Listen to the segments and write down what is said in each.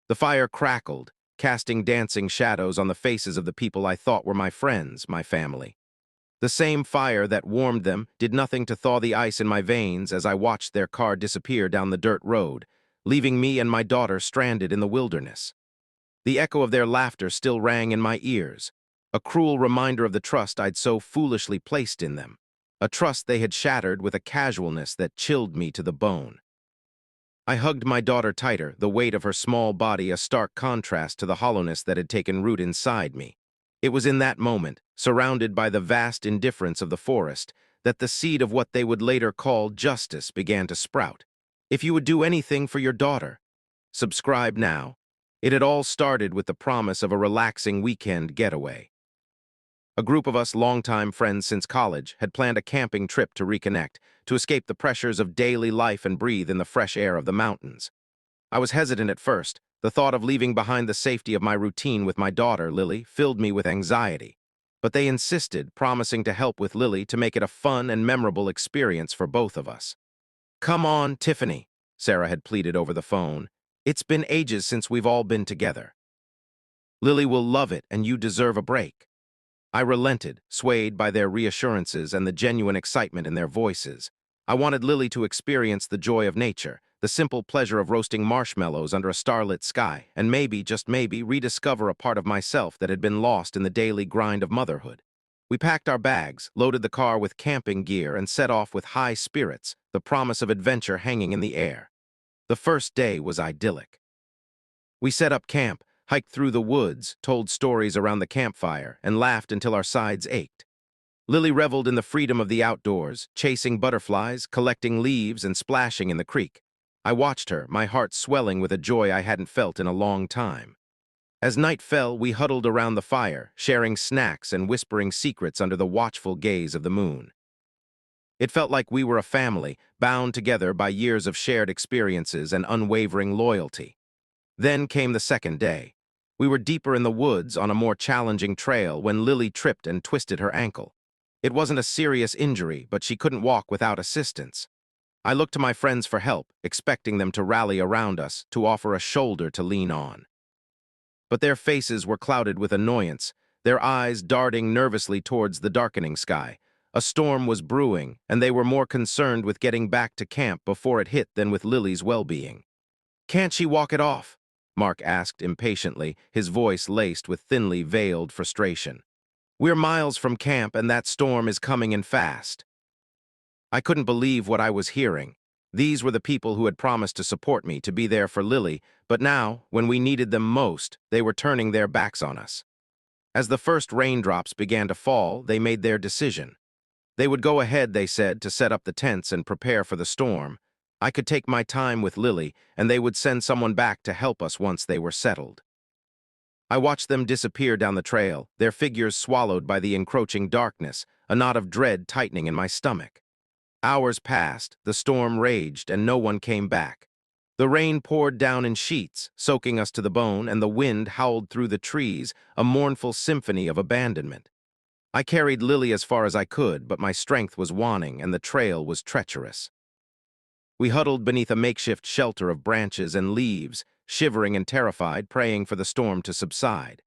The fire crackled, casting dancing shadows on the faces of the people I thought were my friends, my family. The same fire that warmed them did nothing to thaw the ice in my veins as I watched their car disappear down the dirt road, leaving me and my daughter stranded in the wilderness. The echo of their laughter still rang in my ears, a cruel reminder of the trust I'd so foolishly placed in them, a trust they had shattered with a casualness that chilled me to the bone. I hugged my daughter tighter, the weight of her small body a stark contrast to the hollowness that had taken root inside me. It was in that moment, surrounded by the vast indifference of the forest, that the seed of what they would later call justice began to sprout. If you would do anything for your daughter, subscribe now. It had all started with the promise of a relaxing weekend getaway. A group of us longtime friends since college had planned a camping trip to reconnect, to escape the pressures of daily life and breathe in the fresh air of the mountains. I was hesitant at first. The thought of leaving behind the safety of my routine with my daughter, Lily, filled me with anxiety. But they insisted, promising to help with Lily to make it a fun and memorable experience for both of us. "Come on, Tiffany," Sarah had pleaded over the phone. "It's been ages since we've all been together. Lily will love it, and you deserve a break." I relented, swayed by their reassurances and the genuine excitement in their voices. I wanted Lily to experience the joy of nature, the simple pleasure of roasting marshmallows under a starlit sky, and maybe, just maybe, rediscover a part of myself that had been lost in the daily grind of motherhood. We packed our bags, loaded the car with camping gear, and set off with high spirits, the promise of adventure hanging in the air. The first day was idyllic. We set up camp, hiked through the woods, told stories around the campfire, and laughed until our sides ached. Lily reveled in the freedom of the outdoors, chasing butterflies, collecting leaves, and splashing in the creek. I watched her, my heart swelling with a joy I hadn't felt in a long time. As night fell, we huddled around the fire, sharing snacks and whispering secrets under the watchful gaze of the moon. It felt like we were a family, bound together by years of shared experiences and unwavering loyalty. Then came the second day. We were deeper in the woods on a more challenging trail when Lily tripped and twisted her ankle. It wasn't a serious injury, but she couldn't walk without assistance. I looked to my friends for help, expecting them to rally around us, to offer a shoulder to lean on. But their faces were clouded with annoyance, their eyes darting nervously towards the darkening sky. A storm was brewing, and they were more concerned with getting back to camp before it hit than with Lily's well-being. "Can't she walk it off?" Mark asked impatiently, his voice laced with thinly veiled frustration. "We're miles from camp, and that storm is coming in fast." I couldn't believe what I was hearing. These were the people who had promised to support me, to be there for Lily, but now, when we needed them most, they were turning their backs on us. As the first raindrops began to fall, they made their decision. They would go ahead, they said, to set up the tents and prepare for the storm. I could take my time with Lily, and they would send someone back to help us once they were settled. I watched them disappear down the trail, their figures swallowed by the encroaching darkness, a knot of dread tightening in my stomach. Hours passed, the storm raged, and no one came back. The rain poured down in sheets, soaking us to the bone, and the wind howled through the trees, a mournful symphony of abandonment. I carried Lily as far as I could, but my strength was waning, and the trail was treacherous. We huddled beneath a makeshift shelter of branches and leaves, shivering and terrified, praying for the storm to subside.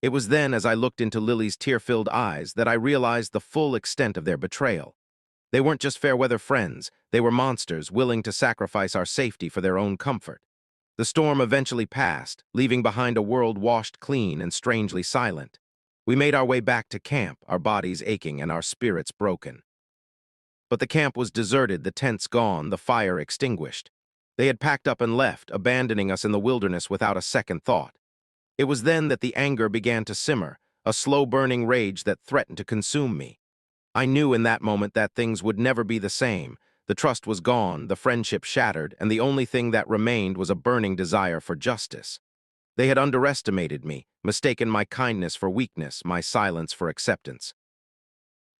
It was then, as I looked into Lily's tear-filled eyes, that I realized the full extent of their betrayal. They weren't just fair-weather friends, they were monsters willing to sacrifice our safety for their own comfort. The storm eventually passed, leaving behind a world washed clean and strangely silent. We made our way back to camp, our bodies aching and our spirits broken. But the camp was deserted, the tents gone, the fire extinguished. They had packed up and left, abandoning us in the wilderness without a second thought. It was then that the anger began to simmer, a slow-burning rage that threatened to consume me. I knew in that moment that things would never be the same. The trust was gone, the friendship shattered, and the only thing that remained was a burning desire for justice. They had underestimated me, mistaken my kindness for weakness, my silence for acceptance.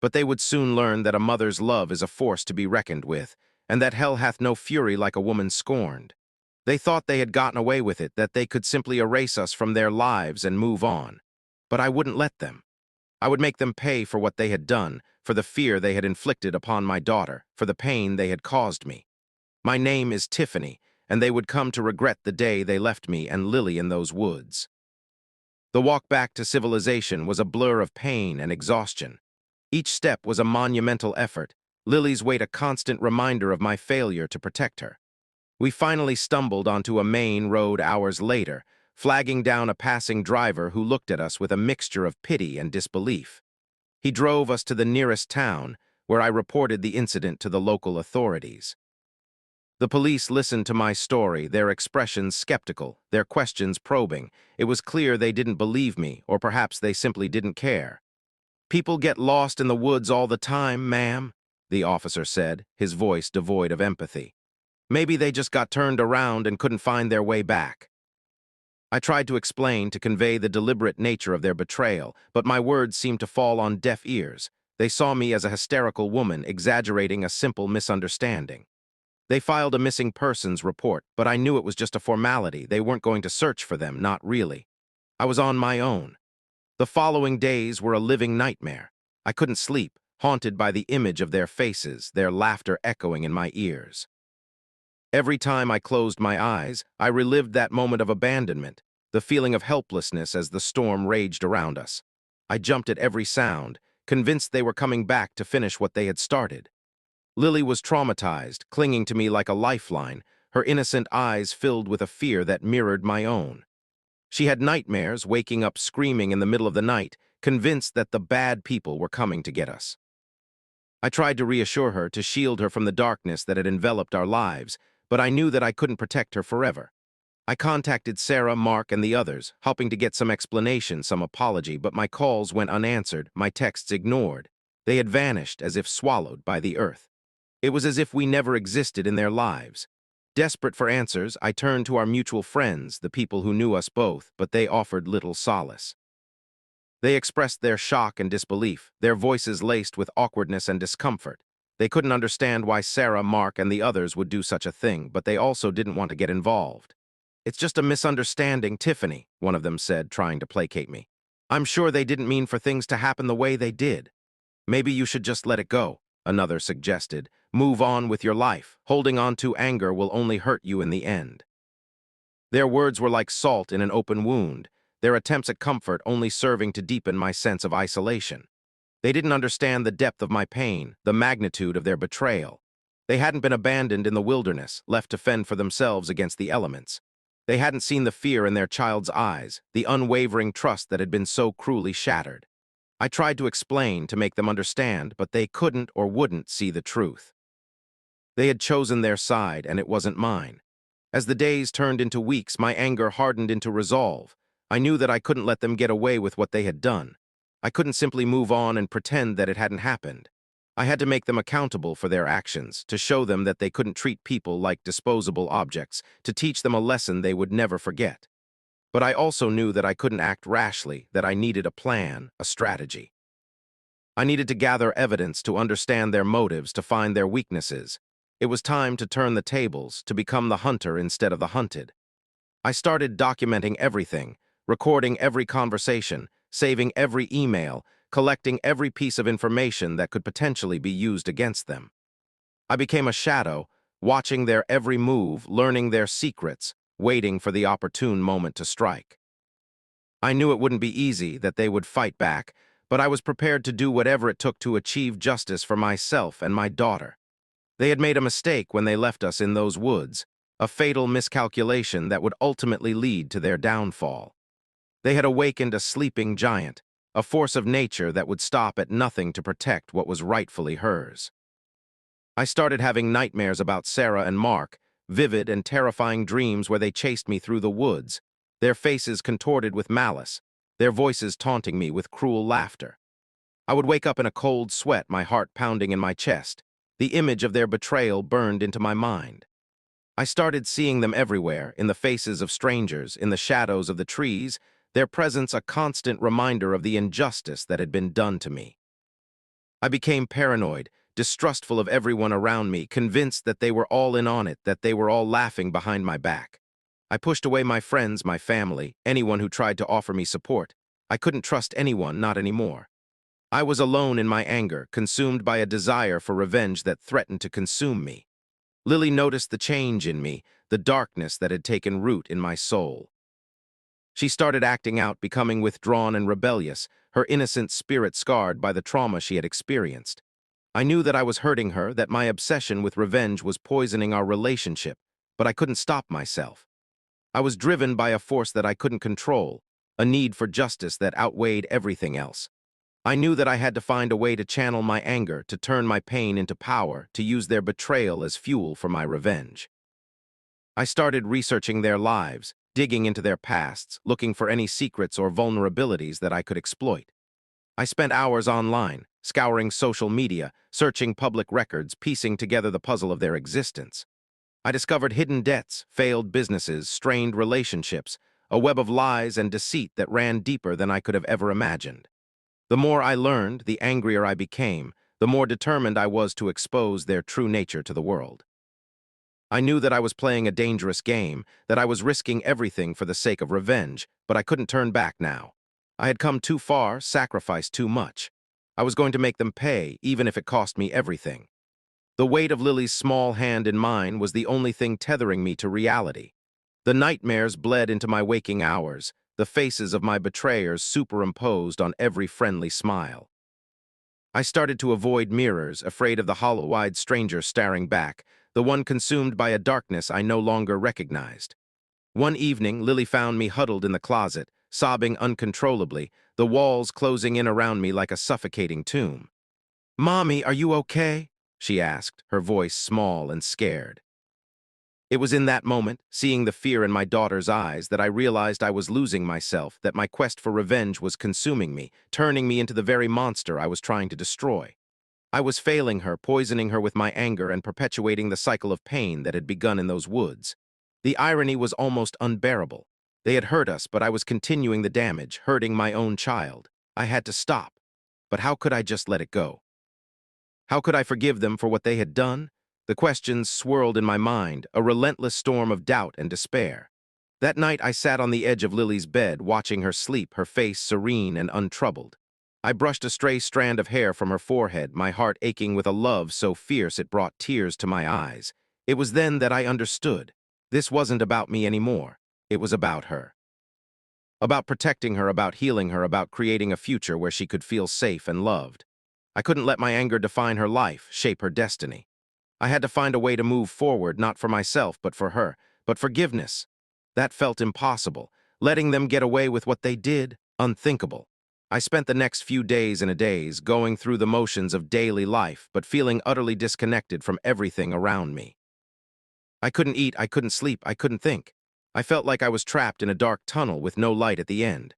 But they would soon learn that a mother's love is a force to be reckoned with, and that hell hath no fury like a woman scorned. They thought they had gotten away with it, that they could simply erase us from their lives and move on. But I wouldn't let them. I would make them pay for what they had done, for the fear they had inflicted upon my daughter, for the pain they had caused me. My name is Tiffany, and they would come to regret the day they left me and Lily in those woods. The walk back to civilization was a blur of pain and exhaustion. Each step was a monumental effort, Lily's weight a constant reminder of my failure to protect her. We finally stumbled onto a main road hours later, flagging down a passing driver who looked at us with a mixture of pity and disbelief. He drove us to the nearest town, where I reported the incident to the local authorities. The police listened to my story, their expressions skeptical, their questions probing. It was clear they didn't believe me, or perhaps they simply didn't care. "People get lost in the woods all the time, ma'am," the officer said, his voice devoid of empathy. "Maybe they just got turned around and couldn't find their way back." I tried to explain to convey the deliberate nature of their betrayal, but my words seemed to fall on deaf ears. They saw me as a hysterical woman exaggerating a simple misunderstanding. They filed a missing persons report, but I knew it was just a formality. They weren't going to search for them, not really. I was on my own. The following days were a living nightmare. I couldn't sleep, haunted by the image of their faces, their laughter echoing in my ears. Every time I closed my eyes, I relived that moment of abandonment, the feeling of helplessness as the storm raged around us. I jumped at every sound, convinced they were coming back to finish what they had started. Lily was traumatized, clinging to me like a lifeline, her innocent eyes filled with a fear that mirrored my own. She had nightmares, waking up screaming in the middle of the night, convinced that the bad people were coming to get us. I tried to reassure her, to shield her from the darkness that had enveloped our lives, but I knew that I couldn't protect her forever. I contacted Sarah, Mark, and the others, hoping to get some explanation, some apology, but my calls went unanswered, my texts ignored. They had vanished as if swallowed by the earth. It was as if we never existed in their lives. Desperate for answers, I turned to our mutual friends, the people who knew us both, but they offered little solace. They expressed their shock and disbelief, their voices laced with awkwardness and discomfort. They couldn't understand why Sarah, Mark, and the others would do such a thing, but they also didn't want to get involved. "It's just a misunderstanding, Tiffany," one of them said, trying to placate me. "I'm sure they didn't mean for things to happen the way they did." "Maybe you should just let it go," another suggested. "Move on with your life. Holding on to anger will only hurt you in the end." Their words were like salt in an open wound, their attempts at comfort only serving to deepen my sense of isolation. They didn't understand the depth of my pain, the magnitude of their betrayal. They hadn't been abandoned in the wilderness, left to fend for themselves against the elements. They hadn't seen the fear in their child's eyes, the unwavering trust that had been so cruelly shattered. I tried to explain, to make them understand, but they couldn't or wouldn't see the truth. They had chosen their side, and it wasn't mine. As the days turned into weeks, my anger hardened into resolve. I knew that I couldn't let them get away with what they had done. I couldn't simply move on and pretend that it hadn't happened. I had to make them accountable for their actions, to show them that they couldn't treat people like disposable objects, to teach them a lesson they would never forget. But I also knew that I couldn't act rashly, that I needed a plan, a strategy. I needed to gather evidence, to understand their motives, to find their weaknesses. It was time to turn the tables, to become the hunter instead of the hunted. I started documenting everything, recording every conversation, saving every email, collecting every piece of information that could potentially be used against them. I became a shadow, watching their every move, learning their secrets, waiting for the opportune moment to strike. I knew it wouldn't be easy, that they would fight back, but I was prepared to do whatever it took to achieve justice for myself and my daughter. They had made a mistake when they left us in those woods, a fatal miscalculation that would ultimately lead to their downfall. They had awakened a sleeping giant, a force of nature that would stop at nothing to protect what was rightfully hers. I started having nightmares about Sarah and Mark, vivid and terrifying dreams where they chased me through the woods, their faces contorted with malice, their voices taunting me with cruel laughter. I would wake up in a cold sweat, my heart pounding in my chest. The image of their betrayal burned into my mind. I started seeing them everywhere, in the faces of strangers, in the shadows of the trees, their presence a constant reminder of the injustice that had been done to me. I became paranoid, distrustful of everyone around me, convinced that they were all in on it, that they were all laughing behind my back. I pushed away my friends, my family, anyone who tried to offer me support. I couldn't trust anyone, not anymore. I was alone in my anger, consumed by a desire for revenge that threatened to consume me. Lily noticed the change in me, the darkness that had taken root in my soul. She started acting out, becoming withdrawn and rebellious, her innocent spirit scarred by the trauma she had experienced. I knew that I was hurting her, that my obsession with revenge was poisoning our relationship, but I couldn't stop myself. I was driven by a force that I couldn't control, a need for justice that outweighed everything else. I knew that I had to find a way to channel my anger, to turn my pain into power, to use their betrayal as fuel for my revenge. I started researching their lives, digging into their pasts, looking for any secrets or vulnerabilities that I could exploit. I spent hours online, scouring social media, searching public records, piecing together the puzzle of their existence. I discovered hidden debts, failed businesses, strained relationships, a web of lies and deceit that ran deeper than I could have ever imagined. The more I learned, the angrier I became, the more determined I was to expose their true nature to the world. I knew that I was playing a dangerous game, that I was risking everything for the sake of revenge, but I couldn't turn back now. I had come too far, sacrificed too much. I was going to make them pay, even if it cost me everything. The weight of Lily's small hand in mine was the only thing tethering me to reality. The nightmares bled into my waking hours, the faces of my betrayers superimposed on every friendly smile. I started to avoid mirrors, afraid of the hollow-eyed stranger staring back, the one consumed by a darkness I no longer recognized. One evening, Lily found me huddled in the closet, sobbing uncontrollably, the walls closing in around me like a suffocating tomb. "Mommy, are you okay?" she asked, her voice small and scared. It was in that moment, seeing the fear in my daughter's eyes, that I realized I was losing myself, that my quest for revenge was consuming me, turning me into the very monster I was trying to destroy. I was failing her, poisoning her with my anger and perpetuating the cycle of pain that had begun in those woods. The irony was almost unbearable. They had hurt us, but I was continuing the damage, hurting my own child. I had to stop. But how could I just let it go? How could I forgive them for what they had done? The questions swirled in my mind, a relentless storm of doubt and despair. That night I sat on the edge of Lily's bed, watching her sleep, her face serene and untroubled. I brushed a stray strand of hair from her forehead, my heart aching with a love so fierce it brought tears to my eyes. It was then that I understood. This wasn't about me anymore. It was about her. About protecting her, about healing her, about creating a future where she could feel safe and loved. I couldn't let my anger define her life, shape her destiny. I had to find a way to move forward, not for myself, but for her. But forgiveness, that felt impossible. Letting them get away with what they did, unthinkable. I spent the next few days and a days going through the motions of daily life, but feeling utterly disconnected from everything around me. I couldn't eat, I couldn't sleep, I couldn't think. I felt like I was trapped in a dark tunnel with no light at the end.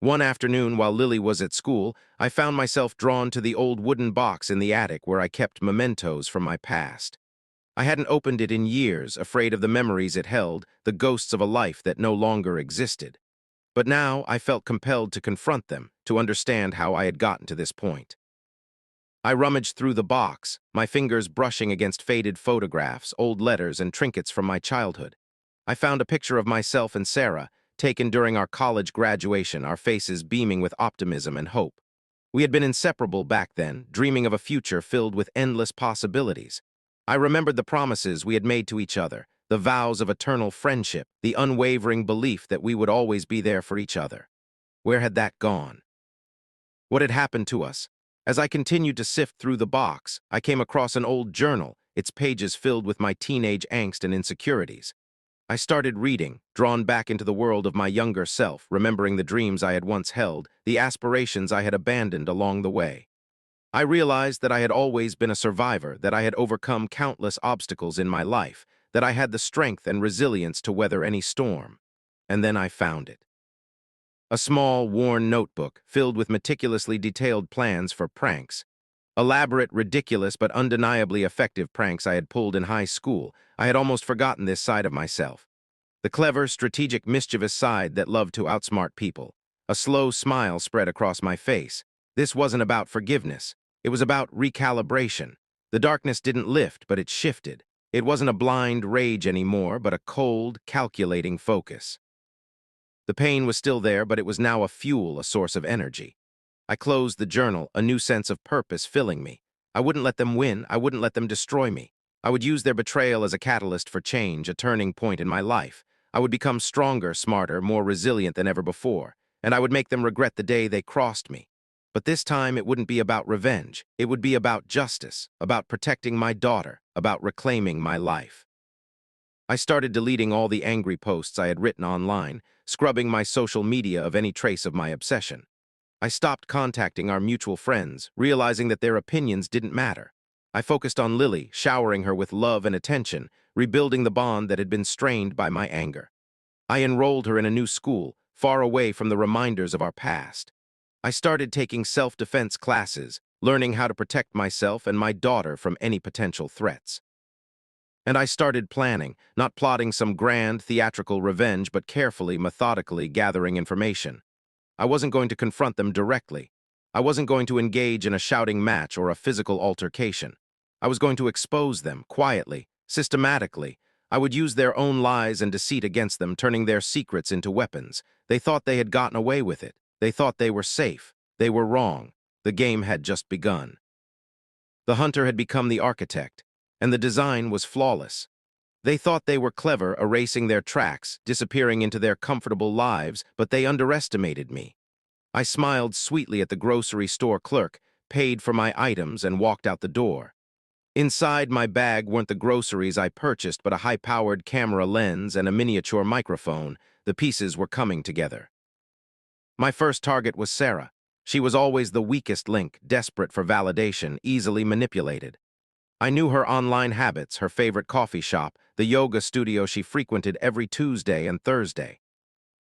One afternoon, while Lily was at school, I found myself drawn to the old wooden box in the attic where I kept mementos from my past. I hadn't opened it in years, afraid of the memories it held, the ghosts of a life that no longer existed. But now I felt compelled to confront them, to understand how I had gotten to this point. I rummaged through the box, my fingers brushing against faded photographs, old letters, and trinkets from my childhood. I found a picture of myself and Sarah, taken during our college graduation, our faces beaming with optimism and hope. We had been inseparable back then, dreaming of a future filled with endless possibilities. I remembered the promises we had made to each other, the vows of eternal friendship, the unwavering belief that we would always be there for each other. Where had that gone? What had happened to us? As I continued to sift through the box, I came across an old journal, its pages filled with my teenage angst and insecurities. I started reading, drawn back into the world of my younger self, remembering the dreams I had once held, the aspirations I had abandoned along the way. I realized that I had always been a survivor, that I had overcome countless obstacles in my life, that I had the strength and resilience to weather any storm. And then I found it. A small, worn notebook filled with meticulously detailed plans for pranks. Elaborate, ridiculous, but undeniably effective pranks I had pulled in high school. I had almost forgotten this side of myself. The clever, strategic, mischievous side that loved to outsmart people. A slow smile spread across my face. This wasn't about forgiveness. It was about recalibration. The darkness didn't lift, but it shifted. It wasn't a blind rage anymore, but a cold, calculating focus. The pain was still there, but it was now a fuel, a source of energy. I closed the journal, a new sense of purpose filling me. I wouldn't let them win. I wouldn't let them destroy me. I would use their betrayal as a catalyst for change, a turning point in my life. I would become stronger, smarter, more resilient than ever before, and I would make them regret the day they crossed me. But this time it wouldn't be about revenge. It would be about justice, about protecting my daughter, about reclaiming my life. I started deleting all the angry posts I had written online, scrubbing my social media of any trace of my obsession. I stopped contacting our mutual friends, realizing that their opinions didn't matter. I focused on Lily, showering her with love and attention, rebuilding the bond that had been strained by my anger. I enrolled her in a new school, far away from the reminders of our past. I started taking self-defense classes, learning how to protect myself and my daughter from any potential threats. And I started planning, not plotting some grand, theatrical revenge, but carefully, methodically gathering information. I wasn't going to confront them directly. I wasn't going to engage in a shouting match or a physical altercation. I was going to expose them, quietly, systematically. I would use their own lies and deceit against them, turning their secrets into weapons. They thought they had gotten away with it. They thought they were safe. They were wrong. The game had just begun. The hunter had become the architect, and the design was flawless. They thought they were clever, erasing their tracks, disappearing into their comfortable lives, but they underestimated me. I smiled sweetly at the grocery store clerk, paid for my items, and walked out the door. Inside my bag weren't the groceries I purchased, but a high-powered camera lens and a miniature microphone. The pieces were coming together. My first target was Sarah. She was always the weakest link, desperate for validation, easily manipulated. I knew her online habits, her favorite coffee shop, the yoga studio she frequented every Tuesday and Thursday.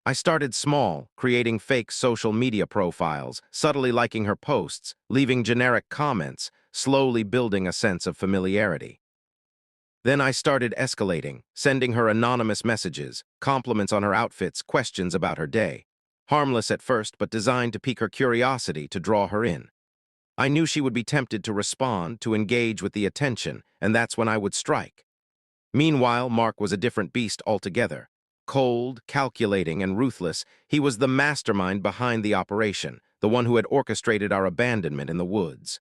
I started small, creating fake social media profiles, subtly liking her posts, leaving generic comments, slowly building a sense of familiarity. Then I started escalating, sending her anonymous messages, compliments on her outfits, questions about her day. Harmless at first, but designed to pique her curiosity, to draw her in. I knew she would be tempted to respond, to engage with the attention, and that's when I would strike. Meanwhile, Mark was a different beast altogether. Cold, calculating, and ruthless, he was the mastermind behind the operation, the one who had orchestrated our abandonment in the woods.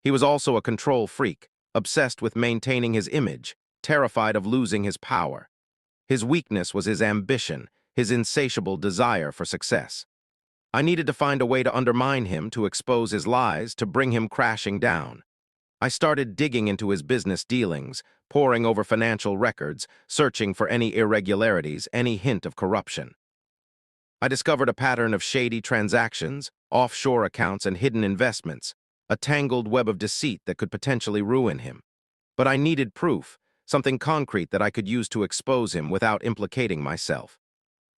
He was also a control freak, obsessed with maintaining his image, terrified of losing his power. His weakness was his ambition, his insatiable desire for success. I needed to find a way to undermine him, to expose his lies, to bring him crashing down. I started digging into his business dealings, poring over financial records, searching for any irregularities, any hint of corruption. I discovered a pattern of shady transactions, offshore accounts, and hidden investments, a tangled web of deceit that could potentially ruin him. But I needed proof, something concrete that I could use to expose him without implicating myself.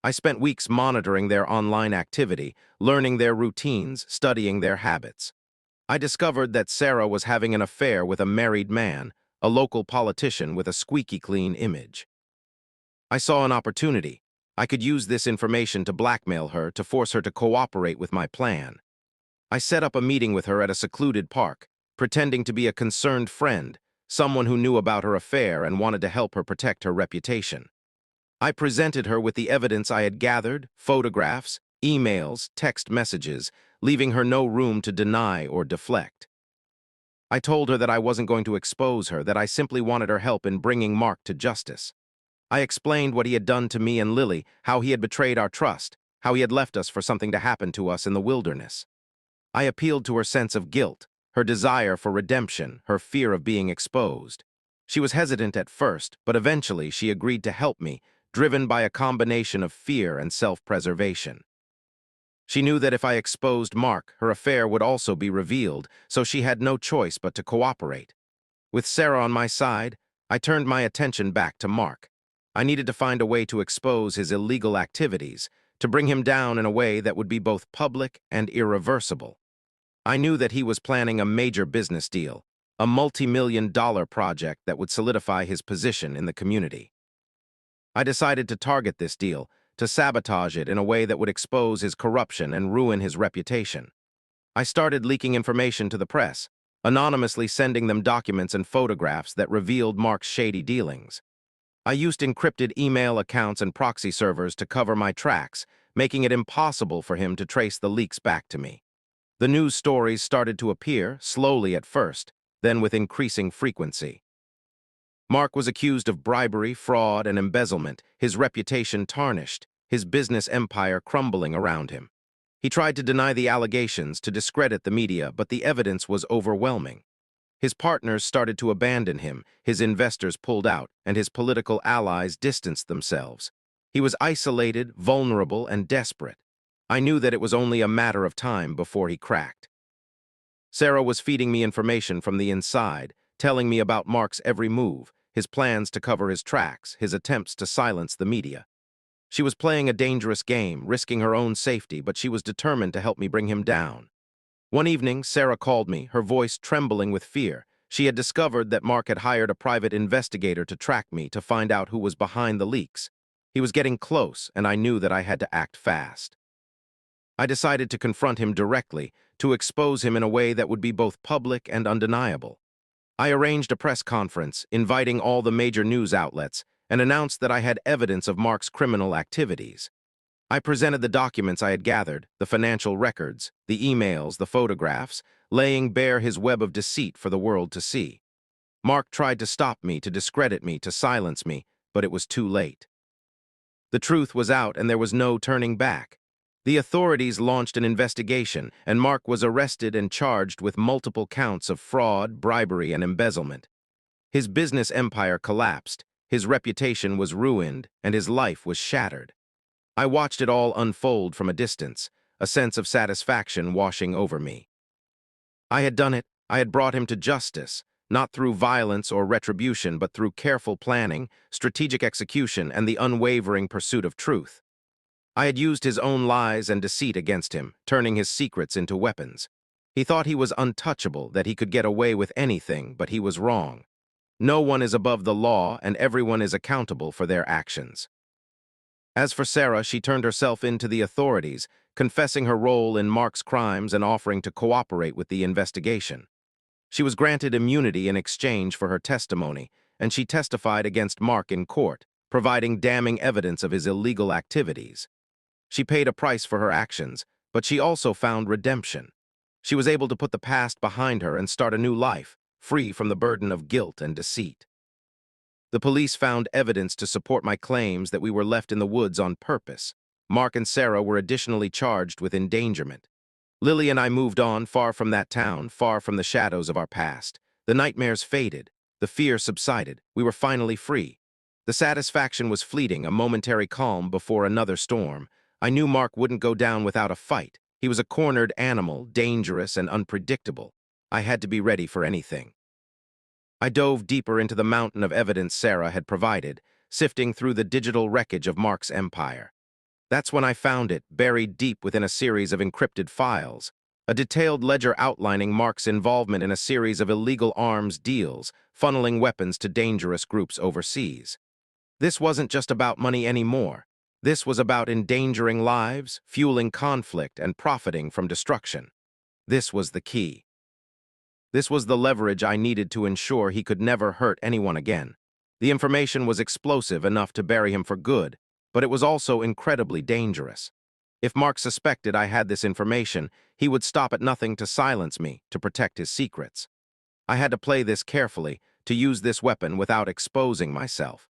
I spent weeks monitoring their online activity, learning their routines, studying their habits. I discovered that Sarah was having an affair with a married man, a local politician with a squeaky clean image. I saw an opportunity. I could use this information to blackmail her, to force her to cooperate with my plan. I set up a meeting with her at a secluded park, pretending to be a concerned friend, someone who knew about her affair and wanted to help her protect her reputation. I presented her with the evidence I had gathered, photographs, emails, text messages, leaving her no room to deny or deflect. I told her that I wasn't going to expose her, that I simply wanted her help in bringing Mark to justice. I explained what he had done to me and Lily, how he had betrayed our trust, how he had left us for something to happen to us in the wilderness. I appealed to her sense of guilt, her desire for redemption, her fear of being exposed. She was hesitant at first, but eventually she agreed to help me, driven by a combination of fear and self-preservation. She knew that if I exposed Mark, her affair would also be revealed, so she had no choice but to cooperate. With Sarah on my side, I turned my attention back to Mark. I needed to find a way to expose his illegal activities, to bring him down in a way that would be both public and irreversible. I knew that he was planning a major business deal, a multi-million-dollar project that would solidify his position in the community. I decided to target this deal, to sabotage it in a way that would expose his corruption and ruin his reputation. I started leaking information to the press, anonymously sending them documents and photographs that revealed Mark's shady dealings. I used encrypted email accounts and proxy servers to cover my tracks, making it impossible for him to trace the leaks back to me. The news stories started to appear, slowly at first, then with increasing frequency. Mark was accused of bribery, fraud, and embezzlement, his reputation tarnished, his business empire crumbling around him. He tried to deny the allegations, to discredit the media, but the evidence was overwhelming. His partners started to abandon him, his investors pulled out, and his political allies distanced themselves. He was isolated, vulnerable, and desperate. I knew that it was only a matter of time before he cracked. Sarah was feeding me information from the inside, telling me about Mark's every move, his plans to cover his tracks, his attempts to silence the media. She was playing a dangerous game, risking her own safety, but she was determined to help me bring him down. One evening, Sarah called me, her voice trembling with fear. She had discovered that Mark had hired a private investigator to track me, to find out who was behind the leaks. He was getting close, and I knew that I had to act fast. I decided to confront him directly, to expose him in a way that would be both public and undeniable. I arranged a press conference, inviting all the major news outlets, and announced that I had evidence of Mark's criminal activities. I presented the documents I had gathered, the financial records, the emails, the photographs, laying bare his web of deceit for the world to see. Mark tried to stop me, to discredit me, to silence me, but it was too late. The truth was out, and there was no turning back. The authorities launched an investigation, and Mark was arrested and charged with multiple counts of fraud, bribery, and embezzlement. His business empire collapsed, his reputation was ruined, and his life was shattered. I watched it all unfold from a distance, a sense of satisfaction washing over me. I had done it. I had brought him to justice, not through violence or retribution, but through careful planning, strategic execution, and the unwavering pursuit of truth. I had used his own lies and deceit against him, turning his secrets into weapons. He thought he was untouchable, that he could get away with anything, but he was wrong. No one is above the law, and everyone is accountable for their actions. As for Sarah, she turned herself in to the authorities, confessing her role in Mark's crimes and offering to cooperate with the investigation. She was granted immunity in exchange for her testimony, and she testified against Mark in court, providing damning evidence of his illegal activities. She paid a price for her actions, but she also found redemption. She was able to put the past behind her and start a new life, free from the burden of guilt and deceit. The police found evidence to support my claims that we were left in the woods on purpose. Mark and Sarah were additionally charged with endangerment. Lily and I moved on, far from that town, far from the shadows of our past. The nightmares faded. The fear subsided. We were finally free. The satisfaction was fleeting, a momentary calm before another storm. I knew Mark wouldn't go down without a fight. He was a cornered animal, dangerous and unpredictable. I had to be ready for anything. I dove deeper into the mountain of evidence Sarah had provided, sifting through the digital wreckage of Mark's empire. That's when I found it, buried deep within a series of encrypted files, a detailed ledger outlining Mark's involvement in a series of illegal arms deals, funneling weapons to dangerous groups overseas. This wasn't just about money anymore. This was about endangering lives, fueling conflict, and profiting from destruction. This was the key. This was the leverage I needed to ensure he could never hurt anyone again. The information was explosive enough to bury him for good, but it was also incredibly dangerous. If Mark suspected I had this information, he would stop at nothing to silence me, to protect his secrets. I had to play this carefully, to use this weapon without exposing myself.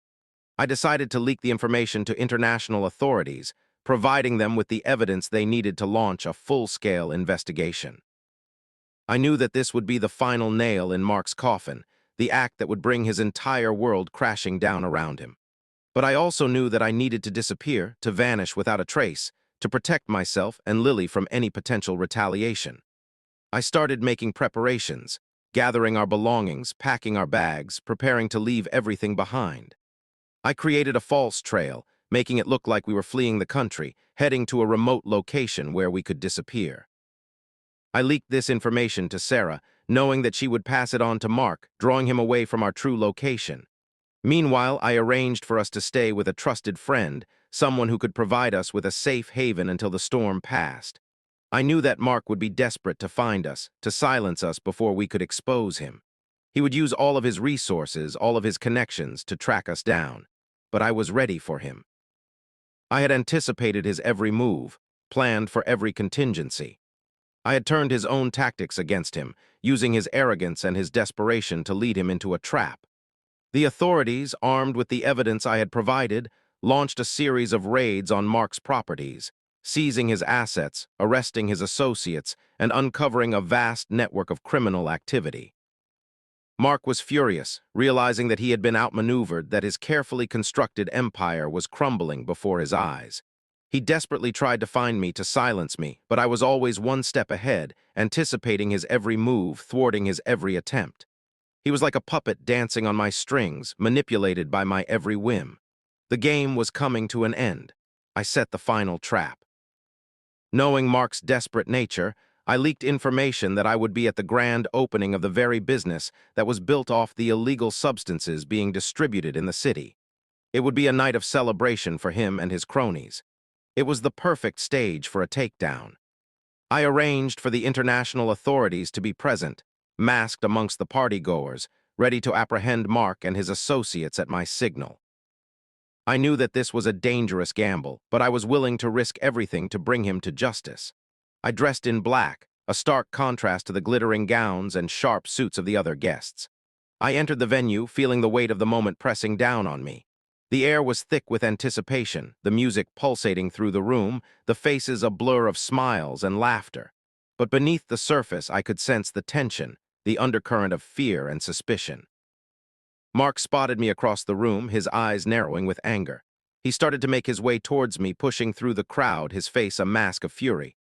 I decided to leak the information to international authorities, providing them with the evidence they needed to launch a full-scale investigation. I knew that this would be the final nail in Mark's coffin, the act that would bring his entire world crashing down around him. But I also knew that I needed to disappear, to vanish without a trace, to protect myself and Lily from any potential retaliation. I started making preparations, gathering our belongings, packing our bags, preparing to leave everything behind. I created a false trail, making it look like we were fleeing the country, heading to a remote location where we could disappear. I leaked this information to Sarah, knowing that she would pass it on to Mark, drawing him away from our true location. Meanwhile, I arranged for us to stay with a trusted friend, someone who could provide us with a safe haven until the storm passed. I knew that Mark would be desperate to find us, to silence us before we could expose him. He would use all of his resources, all of his connections, to track us down. But I was ready for him. I had anticipated his every move, planned for every contingency. I had turned his own tactics against him, using his arrogance and his desperation to lead him into a trap. The authorities, armed with the evidence I had provided, launched a series of raids on Mark's properties, seizing his assets, arresting his associates, and uncovering a vast network of criminal activity. Mark was furious, realizing that he had been outmaneuvered, that his carefully constructed empire was crumbling before his eyes. He desperately tried to find me to silence me, but I was always one step ahead, anticipating his every move, thwarting his every attempt. He was like a puppet dancing on my strings, manipulated by my every whim. The game was coming to an end. I set the final trap. Knowing Mark's desperate nature, I leaked information that I would be at the grand opening of the very business that was built off the illegal substances being distributed in the city. It would be a night of celebration for him and his cronies. It was the perfect stage for a takedown. I arranged for the international authorities to be present, masked amongst the partygoers, ready to apprehend Mark and his associates at my signal. I knew that this was a dangerous gamble, but I was willing to risk everything to bring him to justice. I dressed in black, a stark contrast to the glittering gowns and sharp suits of the other guests. I entered the venue, feeling the weight of the moment pressing down on me. The air was thick with anticipation, the music pulsating through the room, the faces a blur of smiles and laughter. But beneath the surface, I could sense the tension, the undercurrent of fear and suspicion. Mark spotted me across the room, his eyes narrowing with anger. He started to make his way towards me, pushing through the crowd, his face a mask of fury.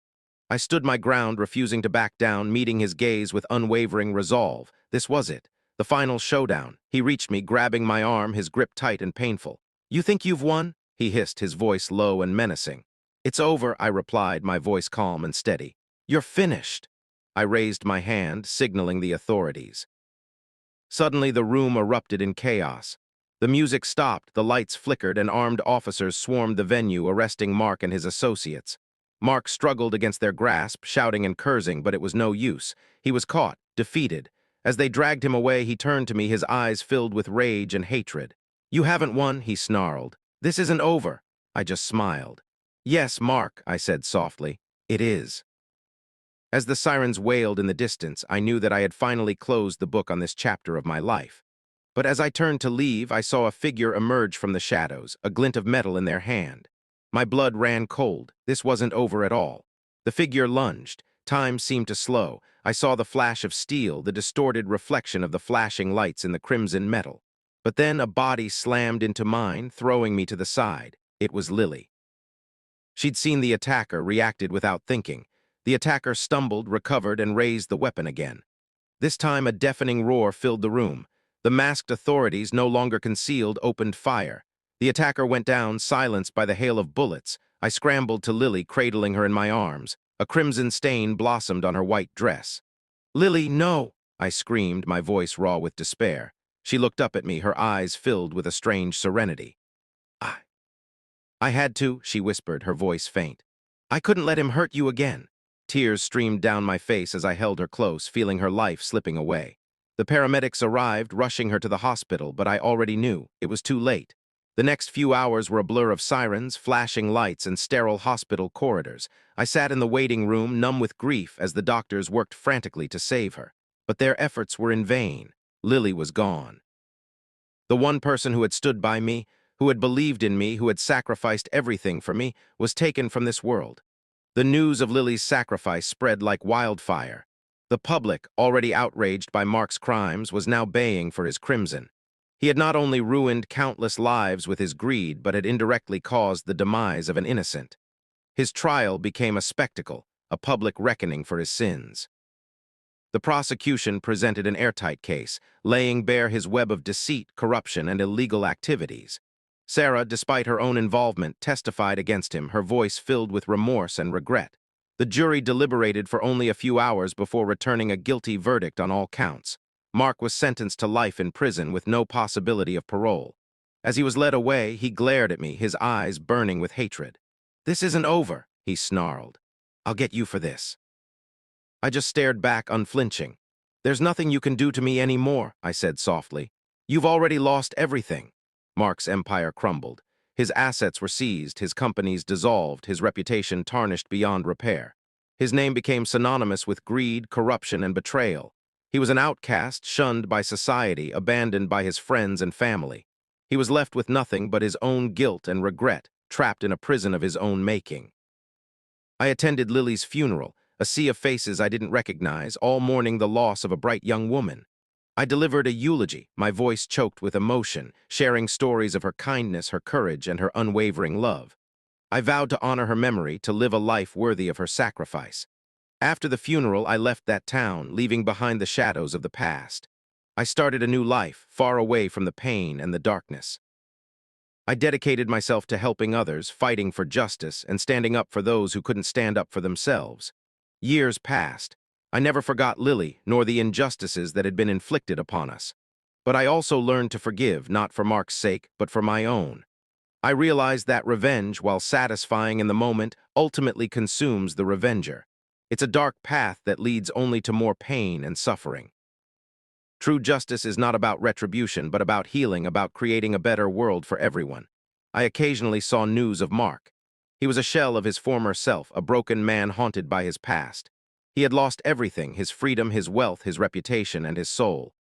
I stood my ground, refusing to back down, meeting his gaze with unwavering resolve. This was it, the final showdown. He reached me, grabbing my arm, his grip tight and painful. "You think you've won?" he hissed, his voice low and menacing. "It's over," I replied, my voice calm and steady. "You're finished." I raised my hand, signaling the authorities. Suddenly, the room erupted in chaos. The music stopped, the lights flickered, and armed officers swarmed the venue, arresting Mark and his associates. Mark struggled against their grasp, shouting and cursing, but it was no use. He was caught, defeated. As they dragged him away, he turned to me, his eyes filled with rage and hatred. "You haven't won," he snarled. "This isn't over." I just smiled. "Yes, Mark," I said softly. "It is." As the sirens wailed in the distance, I knew that I had finally closed the book on this chapter of my life. But as I turned to leave, I saw a figure emerge from the shadows, a glint of metal in their hand. My blood ran cold. This wasn't over at all. The figure lunged. Time seemed to slow. I saw the flash of steel, the distorted reflection of the flashing lights in the crimson metal. But then a body slammed into mine, throwing me to the side. It was Lily. She'd seen the attacker, reacted without thinking. The attacker stumbled, recovered, and raised the weapon again. This time, a deafening roar filled the room. The masked authorities, no longer concealed, opened fire. The attacker went down, silenced by the hail of bullets. I scrambled to Lily, cradling her in my arms. A crimson stain blossomed on her white dress. "Lily, no!" I screamed, my voice raw with despair. She looked up at me, her eyes filled with a strange serenity. I had to," she whispered, her voice faint. "I couldn't let him hurt you again." Tears streamed down my face as I held her close, feeling her life slipping away. The paramedics arrived, rushing her to the hospital, but I already knew it was too late. The next few hours were a blur of sirens, flashing lights, and sterile hospital corridors. I sat in the waiting room, numb with grief, as the doctors worked frantically to save her. But their efforts were in vain. Lily was gone. The one person who had stood by me, who had believed in me, who had sacrificed everything for me, was taken from this world. The news of Lily's sacrifice spread like wildfire. The public, already outraged by Mark's crimes, was now baying for his crimson. He had not only ruined countless lives with his greed, but had indirectly caused the demise of an innocent. His trial became a spectacle, a public reckoning for his sins. The prosecution presented an airtight case, laying bare his web of deceit, corruption, and illegal activities. Sarah, despite her own involvement, testified against him, her voice filled with remorse and regret. The jury deliberated for only a few hours before returning a guilty verdict on all counts. Mark was sentenced to life in prison with no possibility of parole. As he was led away, he glared at me, his eyes burning with hatred. "This isn't over," he snarled. "I'll get you for this." I just stared back, unflinching. "There's nothing you can do to me anymore," I said softly. "You've already lost everything." Mark's empire crumbled. His assets were seized, his companies dissolved, his reputation tarnished beyond repair. His name became synonymous with greed, corruption, and betrayal. He was an outcast, shunned by society, abandoned by his friends and family. He was left with nothing but his own guilt and regret, trapped in a prison of his own making. I attended Lily's funeral, a sea of faces I didn't recognize, all mourning the loss of a bright young woman. I delivered a eulogy, my voice choked with emotion, sharing stories of her kindness, her courage, and her unwavering love. I vowed to honor her memory, to live a life worthy of her sacrifice. After the funeral, I left that town, leaving behind the shadows of the past. I started a new life, far away from the pain and the darkness. I dedicated myself to helping others, fighting for justice, and standing up for those who couldn't stand up for themselves. Years passed. I never forgot Lily, nor the injustices that had been inflicted upon us. But I also learned to forgive, not for Mark's sake, but for my own. I realized that revenge, while satisfying in the moment, ultimately consumes the revenger. It's a dark path that leads only to more pain and suffering. True justice is not about retribution, but about healing, about creating a better world for everyone. I occasionally saw news of Mark. He was a shell of his former self, a broken man haunted by his past. He had lost everything: his freedom, his wealth, his reputation, and his soul.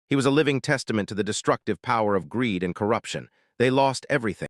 He was a living testament to the destructive power of greed and corruption. They lost everything.